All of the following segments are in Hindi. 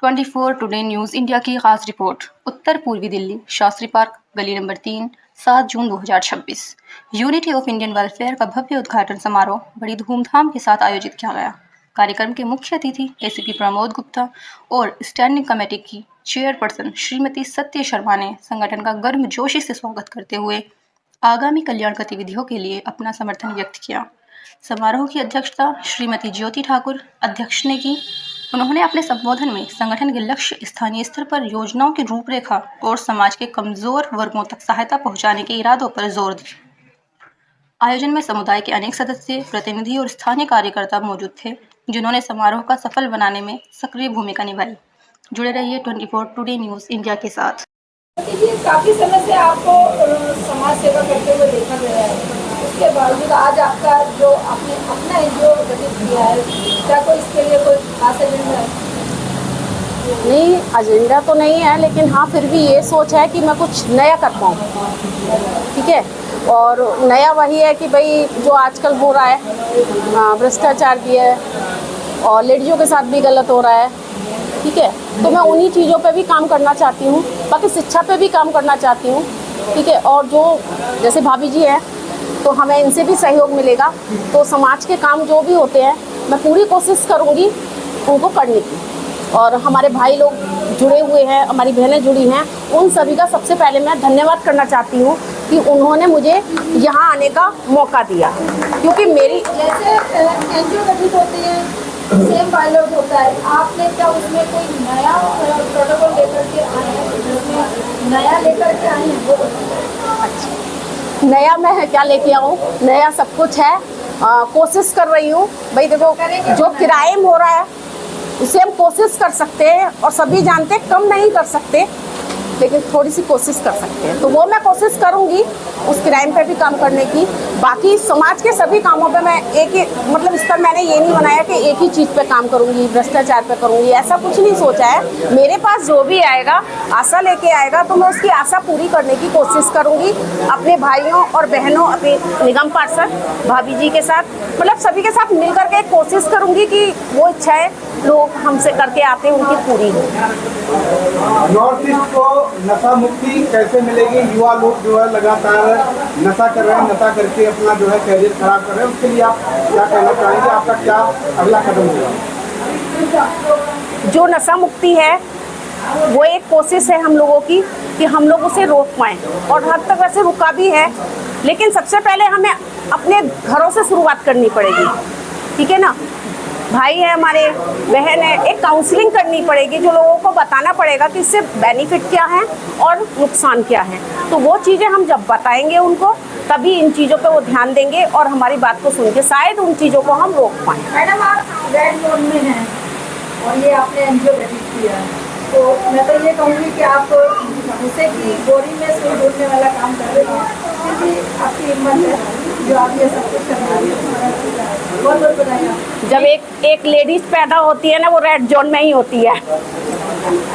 24 टुडे न्यूज़ इंडिया की खास रिपोर्ट। उत्तर पूर्वी दिल्ली, शास्त्री पार्क, गली number 3, 7 June 2026। Unity of Indian welfare का भव्य उद्घाटन समारोह बड़ी धूमधाम के साथ आयोजित किया गया। कार्यक्रम के मुख्य अतिथि एसीपी प्रमोद गुप्ता और स्टैंडिंग कमेटी की चेयरपर्सन श्रीमती सत्य शर्मा ने संगठन का गर्मजोशी से स्वागत करते हुए आगामी कल्याण गतिविधियों के लिए अपना समर्थन व्यक्त किया। समारोह की अध्यक्षता श्रीमती ज्योति ठाकुर अध्यक्ष ने की। उन्होंने अपने संबोधन में संगठन के लक्ष्य, स्थानीय स्तर पर योजनाओं की रूपरेखा और समाज के कमजोर वर्गों तक सहायता पहुंचाने के इरादों पर जोर दिया। आयोजन में समुदाय के अनेक सदस्य, प्रतिनिधि और स्थानीय कार्यकर्ता मौजूद थे, जिन्होंने समारोह का सफल बनाने में सक्रिय भूमिका निभाई। जुड़े रहिए 24 टुडे न्यूज़ इंडिया के साथ। काफी समय से आपको समाज सेवा करते हुए देखा गया है, उसके बावजूद आज आपका जो आपने अपना एनजीओ गठित किया है, क्या कोई इसके लिए कोई खास एजेंडा है? नहीं, एजेंडा तो नहीं है, लेकिन हाँ फिर भी ये सोच है कि मैं कुछ नया कर पाऊँ। ठीक है, और नया वही है कि भाई जो आजकल हो रहा है, भ्रष्टाचार भी है और लेडीज़ों के साथ भी गलत हो रहा है। ठीक है, तो मैं उन्हीं चीज़ों पे भी काम करना चाहती हूँ, बाकी शिक्षा पे भी काम करना चाहती हूँ। ठीक है, और जो जैसे भाभी जी हैं तो हमें इनसे भी सहयोग मिलेगा, तो समाज के काम जो भी होते हैं मैं पूरी कोशिश करूँगी उनको करने की। और हमारे भाई लोग जुड़े हुए हैं, हमारी बहनें जुड़ी हैं, उन सभी का सबसे पहले मैं धन्यवाद करना चाहती हूँ कि उन्होंने मुझे यहाँ आने का मौका दिया, क्योंकि मेरी जैसे एनजीओ गठित होती है, सेम पायलट होता है, आपने क्या उसमें कोई नया प्रोटोकॉल लेकर के आए हैं? उसमें नया लेकर के आए हैं वो? अच्छा, नया मैं क्या लेके आऊँ? नया सब कुछ है, कोशिश कर रही हूँ। भाई देखो, जो क्राइम हो रहा है उसे हम कोशिश कर सकते हैं, और सभी जानते हैं कम नहीं कर सकते, लेकिन थोड़ी सी कोशिश कर सकते हैं, तो वो मैं कोशिश करूंगी उस क्राइम पे भी काम करने की। बाकी समाज के सभी कामों पे मैं एक ही मतलब इस पर मैंने ये नहीं बनाया कि एक ही चीज़ पे काम करूंगी, भ्रष्टाचार पे करूंगी, ऐसा कुछ नहीं सोचा है। मेरे पास जो भी आएगा, आशा लेके आएगा, तो मैं उसकी आशा पूरी करने की कोशिश करूंगी अपने भाइयों और बहनों, अपने निगम पार्षद भाभी जी के साथ, मतलब सभी के साथ मिल करके कोशिश करूंगी कि वो इच्छाएं लोग हमसे करके आते हैं उनकी पूरी हो। नॉर्थ ईस्ट को नशा मुक्ति कैसे मिलेगी? युवा लोग जो है लगातार नशा कर रहे हैं, नशा करके अपना जो है कैरियर खराब कर रहे हैं, उसके लिए आप क्या कहना चाहेंगे? आपका क्या अगला कदम होगा? जो नशा मुक्ति है वो एक कोशिश है हम लोगों की कि हम लोग उसे रोक पाएँ, और हद तक वैसे रुका भी है, लेकिन सबसे पहले हमें अपने घरों से शुरुआत करनी पड़ेगी। ठीक है ना, भाई है हमारे, बहन है, एक काउंसलिंग करनी पड़ेगी, जो लोगों को बताना पड़ेगा कि इससे बेनिफिट क्या है और नुकसान क्या है। तो वो चीज़ें हम जब बताएंगे उनको, तभी इन चीज़ों पे वो ध्यान देंगे और हमारी बात को सुन के शायद उन चीज़ों को हम रोक पाएँ। मैडम, आप रेड जोन में हैं और ये आपने एनजीओ गठित किया है, तो मैं तो ये कहूँगी कि आप जैसे कि गोरी में सुई ढूंढने वाला काम कर रहे हैं, फिर भी आपकी हिम्मत है जो आप ये सब कुछ कर रही है। बहुत बहुत बधाई। जब एक लेडीज पैदा होती है ना, वो रेड जोन में ही होती है।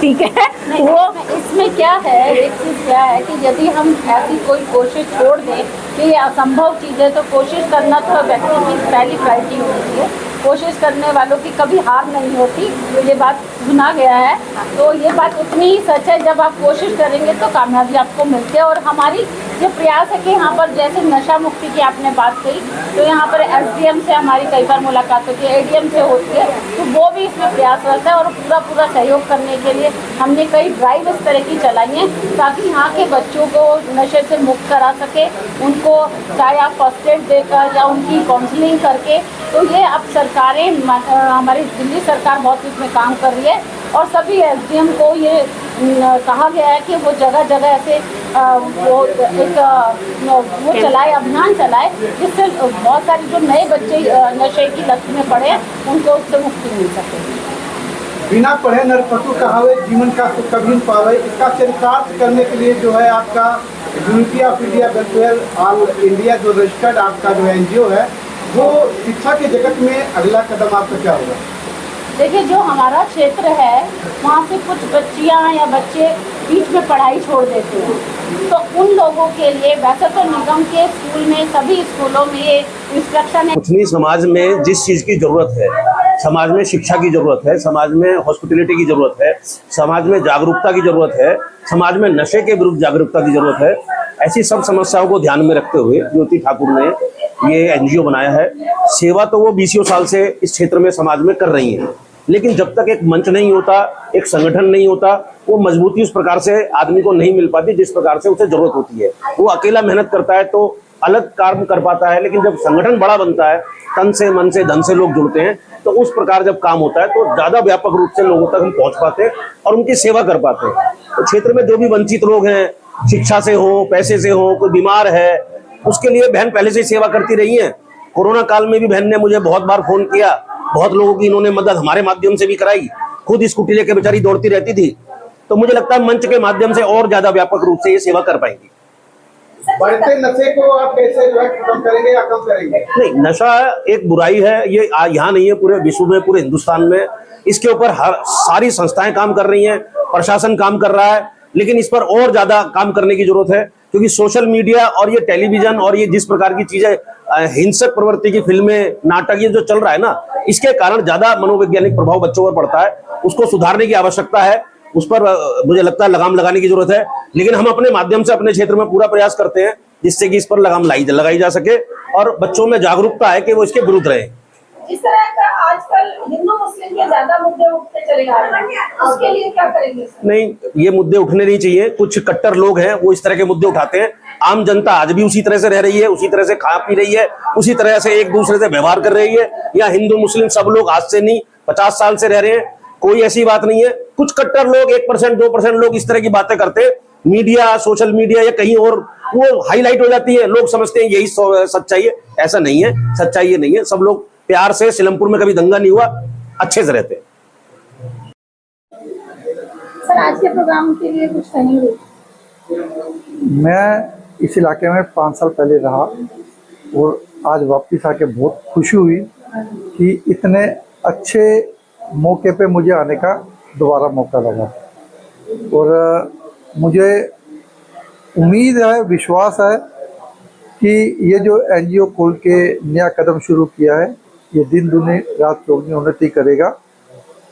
ठीक है, वो इसमें क्या है, एक चीज़ क्या है कि यदि हम ऐसी कोई कोशिश छोड़ दें कि ये असंभव चीज़ है, तो कोशिश करना तो व्यक्ति की पहली प्रायोरिटी होनी चाहिए। कोशिश करने वालों की कभी हार नहीं होती, ये बात सुना गया है। तो ये बात उतनी ही सच है, जब आप कोशिश करेंगे तो कामयाबी आपको मिलती है। और हमारी जो प्रयास है कि यहाँ पर जैसे नशा मुक्ति की आपने बात कही, तो यहाँ पर एसडीएम से हमारी कई बार मुलाकात होती है, एडीएम से होती है, तो वो भी इसमें प्रयास करता है। और पूरा सहयोग करने के लिए हमने कई ड्राइव इस तरह की चलाई हैं, ताकि यहाँ के बच्चों को नशे से मुक्त करा सके, उनको चाहे आप फर्स्ट एड देकर या उनकी काउंसलिंग करके। तो ये अब सरकारें, हमारी दिल्ली सरकार बहुत इसमें काम कर रही है, और सभी एसडीएम को ये कहा गया है कि वो जगह जगह ऐसे वो चलाए, अभियान चलाए, जिससे बहुत सारे जो नए बच्चे नशे की लत में पड़े हैं उनको उससे मुक्ति मिल सके। बिना पढ़े नरपशु कहावे, जीवन का सुख कभी न पावे, इसका चरितार्थ करने के लिए जो है आपका unity of India welfare all India जो रजिस्टर्ड आपका जो एनजीओ है, वो शिक्षा के जगत में अगला कदम आपका क्या होगा? देखिए, जो हमारा क्षेत्र है वहाँ से कुछ बच्चियाँ या बच्चे बीच में पढ़ाई छोड़ देते हैं, तो उन लोगों के लिए वैसे तो निगम के स्कूल में, सभी स्कूलों में ये इंस्ट्रक्शन है। समाज में जिस चीज़ की जरूरत है समाज में शिक्षा की जरूरत है, समाज में हॉस्पिटलिटी की जरूरत है, समाज में जागरूकता की जरूरत है, समाज में नशे के विरुद्ध जागरूकता की जरूरत है। ऐसी सब समस्याओं को ध्यान में रखते हुए ज्योति ठाकुर ने ये एनजीओ बनाया है। सेवा तो वो 20 साल से इस क्षेत्र में समाज में कर रही है, लेकिन जब तक एक मंच नहीं होता, एक संगठन नहीं होता, वो मजबूती उस प्रकार से आदमी को नहीं मिल पाती जिस प्रकार से उसे जरूरत होती है। वो अकेला मेहनत करता है तो अलग काम कर पाता है, लेकिन जब संगठन बड़ा बनता है, तन से मन से धन से लोग जुड़ते हैं, तो उस प्रकार जब काम होता है तो ज्यादा व्यापक रूप से लोगों तक हम पहुंच पाते हैं और उनकी सेवा कर पाते हैं। तो क्षेत्र में जो भी वंचित लोग हैं, शिक्षा से हो, पैसे से हो, कोई बीमार है, उसके लिए बहन पहले से ही सेवा करती रही है। कोरोना काल में भी बहन ने मुझे बहुत बार फोन किया, बहुत लोगों की इन्होंने मदद हमारे माध्यम से भी कराई, खुद स्कूटी लेके बेचारी दौड़ती रहती थी। तो मुझे लगता है मंच के माध्यम से और ज्यादा व्यापक रूप से ये सेवा कर पाएंगी। बढ़ते नशे को आप कैसे जो है खत्म करेंगे या कम करेंगे? नहीं, नशा एक बुराई है, ये यहाँ नहीं है, पूरे विश्व में, पूरे हिंदुस्तान में इसके ऊपर सारी संस्थाएं काम कर रही हैं, प्रशासन काम कर रहा है, लेकिन इस पर और ज्यादा काम करने की जरूरत है। क्योंकि सोशल मीडिया और ये टेलीविजन और ये जिस प्रकार की चीजें, हिंसक प्रवृत्ति की फिल्में, नाटक, ये जो चल रहा है ना, इसके कारण ज्यादा मनोवैज्ञानिक प्रभाव बच्चों पर पड़ता है। उसको सुधारने की आवश्यकता है, उस पर मुझे लगता है लगाम लगाने की जरूरत है। लेकिन हम अपने माध्यम से अपने क्षेत्र में पूरा प्रयास करते हैं जिससे कि इस पर लगाम लगाई जा सके और बच्चों में जागरूकता है कि वो इसके विरुद्ध रहे। इस तरह का आजकल हिंदू मुस्लिम के ज्यादा मुद्दे उठते चले जा रहे हैं, उसके लिए क्या करेंगे सर? नहीं, ये मुद्दे उठने नहीं चाहिए। कुछ कट्टर लोग हैं वो इस तरह के मुद्दे उठाते हैं। आम जनता आज भी उसी तरह से रह रही है, उसी तरह से खा पी रही है, उसी तरह से एक दूसरे से व्यवहार कर रही है। या हिंदू मुस्लिम सब लोग आज से नहीं 50 साल से रह रहे हैं, कोई ऐसी बात नहीं है। कुछ कट्टर लोग 1% 2% लोग इस तरह की बातें करते हैं, मीडिया, सोशल मीडिया या कहीं और वो हाईलाइट हो जाती है, लोग समझते हैं यही सच्चाई है। ऐसा नहीं है, सच्चाई ये नहीं है। सब लोग प्यार से, सिलमपुर में कभी दंगा नहीं हुआ, अच्छे से रहते हैं। सर आज के प्रोग्राम के लिए कुछ कहेंगे? मैं इस इलाके में 5 साल पहले रहा और आज वापस आके बहुत खुशी हुई कि इतने अच्छे मौके पे मुझे आने का दोबारा मौका लगा। और मुझे उम्मीद है, विश्वास है कि ये जो एनजीओ खोल के नया कदम शुरू किया है, ये दिन दुनी रात चौगुनी उन्नति करेगा।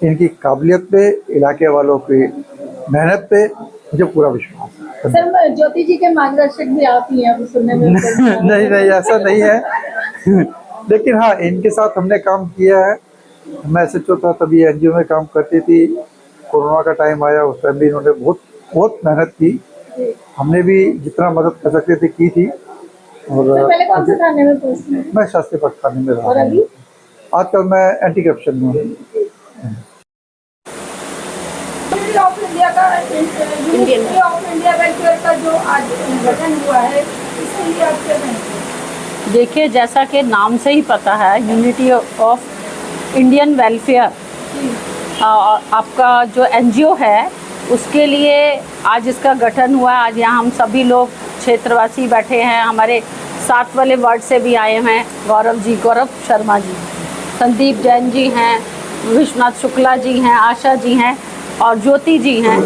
इनकी काबिलियत पे, इलाके वालों की मेहनत पे मुझे पूरा विश्वास है। सर ज्योति जी के मार्गदर्शक भी आप ही हैं, सुनने में नहीं नहीं, ऐसा नहीं है। लेकिन हाँ, इनके साथ हमने काम किया है। मैं SHO था तभी एनजीओ में काम करती थी। कोरोना का टाइम आया, उस टाइम भी इन्होंने बहुत मेहनत की। हमने भी जितना मदद कर सकते थे की थी। और पहले कौन से थाने में पोस्ट में? मैं शास्त्री पट थाने में रहा। और अभी आजकल मैं एंटी करप्शन में हूँ। इंडिया वेलफेयर का जो आज गठन हुआ है, इसके लिए आप क्या कहेंगे? देखिए, जैसा कि नाम से ही पता है, यूनिटी ऑफ इंडियन वेलफेयर आपका जो एनजीओ है, उसके लिए आज इसका गठन हुआ। आज यहाँ हम सभी लोग क्षेत्रवासी बैठे हैं। हमारे साथ वाले वार्ड से भी आए हैं, गौरव शर्मा जी, संदीप जैन जी हैं, विश्वनाथ शुक्ला जी हैं, आशा जी हैं और ज्योति जी हैं,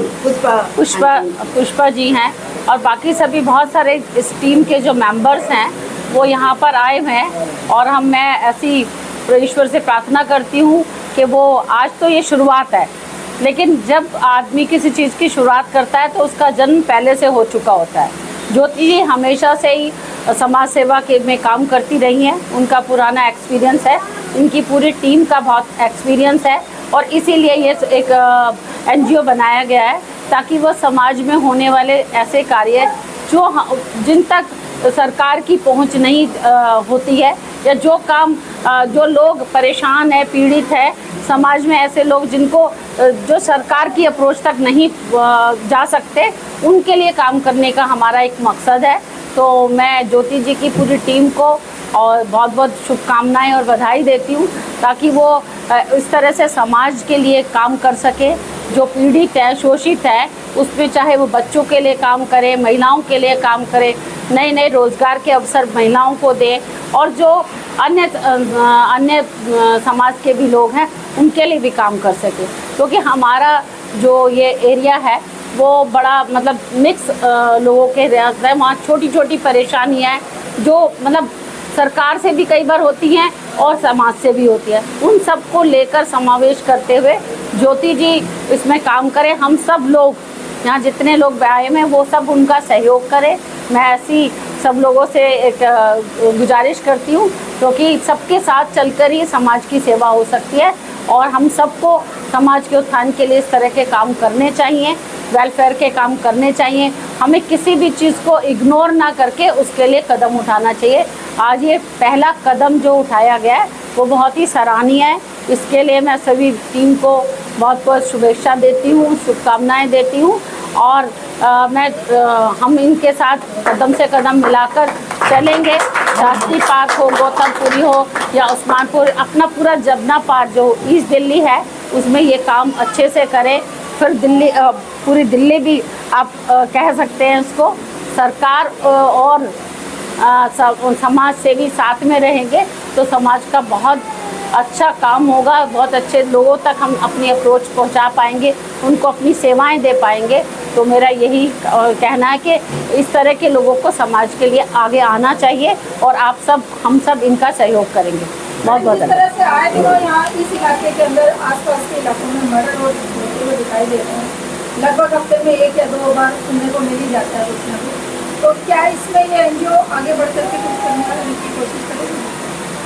पुष्पा जी हैं और बाकी सभी बहुत सारे इस टीम के जो मेंबर्स हैं वो यहाँ पर आए हुए हैं। और मैं ऐसी ईश्वर से प्रार्थना करती हूँ कि वो, आज तो ये शुरुआत है, लेकिन जब आदमी किसी चीज़ की शुरुआत करता है तो उसका जन्म पहले से हो चुका होता है। ज्योति जी हमेशा से ही समाज सेवा के में काम करती रही हैं, उनका पुराना एक्सपीरियंस है, इनकी पूरी टीम का बहुत एक्सपीरियंस है और इसीलिए ये एक एनजीओ बनाया गया है ताकि वो समाज में होने वाले ऐसे कार्य जिन तक सरकार की पहुंच नहीं होती है, या जो काम जो लोग परेशान है, पीड़ित है समाज में, ऐसे लोग जिनको जो सरकार की अप्रोच तक नहीं जा सकते, उनके लिए काम करने का हमारा एक मकसद है। तो मैं ज्योति जी की पूरी टीम को और बहुत बहुत शुभकामनाएं और बधाई देती हूँ ताकि वो इस तरह से समाज के लिए काम कर सके। जो पीड़ित है, शोषित है, उसमें चाहे वो बच्चों के लिए काम करे, महिलाओं के लिए काम करे, नए नए रोज़गार के अवसर महिलाओं को दे और जो अन्य समाज के भी लोग हैं उनके लिए भी काम कर सके। क्योंकि हमारा जो ये एरिया है वो बड़ा मतलब मिक्स लोगों के रहते हैं। वहाँ छोटी छोटी परेशानियाँ हैं जो मतलब सरकार से भी कई बार होती हैं और समाज सेवी होती है, उन सबको लेकर समावेश करते हुए ज्योति जी इसमें काम करें। हम सब लोग यहाँ जितने लोग आए हैं वो सब उनका सहयोग करें। मैं ऐसी सब लोगों से एक गुजारिश करती हूँ, क्योंकि सबके साथ चलकर ही समाज की सेवा हो सकती है और हम सबको समाज के उत्थान के लिए इस तरह के काम करने चाहिए, वेलफेयर के काम करने चाहिए। हमें किसी भी चीज़ को इग्नोर ना करके उसके लिए कदम उठाना चाहिए। आज ये पहला कदम जो उठाया गया है वो बहुत ही सराहनीय है। इसके लिए मैं सभी टीम को बहुत बहुत शुभेच्छा देती हूँ, शुभकामनाएं देती हूँ और हम इनके साथ कदम से कदम मिलाकर चलेंगे। शास्त्री पार्क हो, गौतमपुरी हो या उस्मानपुर, अपना पूरा जबना पार्क जो ईस्ट दिल्ली है उसमें ये काम अच्छे से करें। फिर दिल्ली, पूरी दिल्ली भी आप कह सकते हैं इसको। सरकार और समाज सेवी साथ में रहेंगे तो समाज का बहुत अच्छा काम होगा, बहुत अच्छे लोगों तक हम अपनी अप्रोच पहुंचा पाएंगे, उनको अपनी सेवाएं दे पाएंगे। तो मेरा यही कहना है कि इस तरह के लोगों को समाज के लिए आगे आना चाहिए और आप सब, हम सब इनका सहयोग करेंगे। बहुत बहुत इस तरह से आए दिनों यहाँ इस इलाके के अंदर आसपास के इलाकों में मर्डर होते हुए दिखाई दे रहे हैं। लगभग हफ्ते में 1 या 2 बार सुनने को मिल ही जाता है कुछ ना कुछ। तो क्या इसमें ये एनजीओ आगे बढ़ करके कुछ करने की कोशिश करेगी?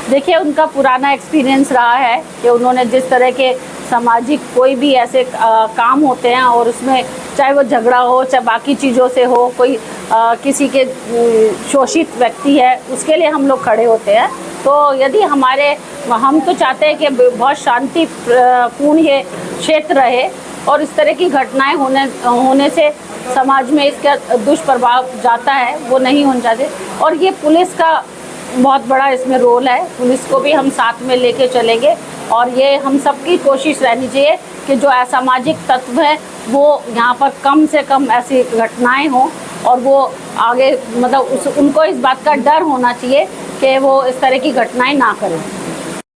देखिए, उनका पुराना एक्सपीरियंस रहा है कि उन्होंने जिस तरह के सामाजिक कोई भी ऐसे काम होते हैं और उसमें चाहे वो झगड़ा हो, चाहे बाकी चीज़ों से हो, कोई किसी के शोषित व्यक्ति है उसके लिए हम लोग खड़े होते हैं। तो यदि हम तो चाहते हैं कि बहुत शांतिपूर्ण ये क्षेत्र रहे और इस तरह की घटनाएं होने से समाज में इसका दुष्प्रभाव जाता है, वो नहीं होना चाहिए। और ये पुलिस का बहुत बड़ा इसमें रोल है, पुलिस को भी हम साथ में लेके चलेंगे और ये हम सबकी कोशिश रहनी चाहिए कि जो असामाजिक तत्व है वो यहाँ पर कम से कम ऐसी घटनाएं हों और वो आगे मतलब उनको इस बात का डर होना चाहिए कि वो इस तरह की घटनाएं ना करें।